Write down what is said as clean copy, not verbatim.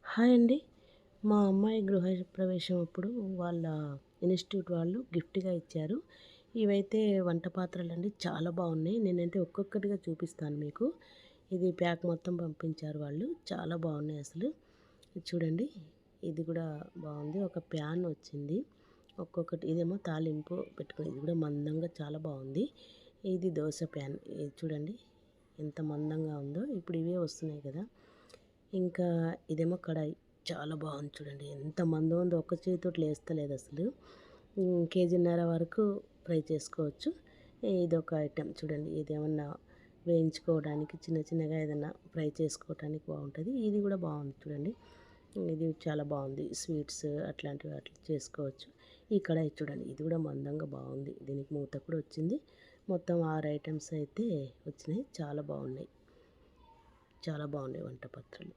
Hi అండి. మా అమ్మాయి గృహప్రవేశం అప్పుడు వాళ్ళ ఇన్‌స్టిట్యూట్ వాళ్ళు గిఫ్ట్‌గా ఇచ్చారు. ఇవైతే వంట పాత్రలండి. చాలా బాగున్నాయి. నేనైతే ఒక్కొక్కటిగా చూపిస్తాను మీకు. ఇది ప్యాక్ మొత్తం పంపించారు వాళ్ళు. చాలా బాగున్నాయి అసలు. ఇది చూడండి. ఇది కూడా బాగుంది. ఒక ప్యాన్ వచ్చింది. ఒక్కొక్కటి ఇదేమో తాలింపు పెట్టుకుని ఇది కూడా మందంగా చాలా బాగుంది. ఇది దోస ప్యాన్. ఇది చూడండి ఎంత మందంగా ఉందో. ఇప్పుడు ఇవే వస్తున్నాయి కదా! ఇంకా ఇదేమో కడాయి. చాలా బాగుంది చూడండి. ఎంత మందం ఉందో ఒక్క చేతితోటి లేస్తలేదు అసలు. కేజీన్నర వరకు ఫ్రై చేసుకోవచ్చు. ఇదొక ఐటెం చూడండి. ఇదేమన్నా వేయించుకోవడానికి చిన్న చిన్నగా ఏదన్నా ఫ్రై చేసుకోవడానికి బాగుంటుంది. ఇది కూడా బాగుంది చూడండి. ఇది చాలా బాగుంది. స్వీట్స్ అట్లాంటివి అట్లా చేసుకోవచ్చు. ఈ కడాయి చూడండి. ఇది కూడా మందంగా బాగుంది. దీనికి మూత కూడా వచ్చింది. మొత్తం 6 ఐటెమ్స్ అయితే వచ్చినాయి. చాలా బాగున్నాయి. చాలా బాగున్నాయి వంట పాత్రలు.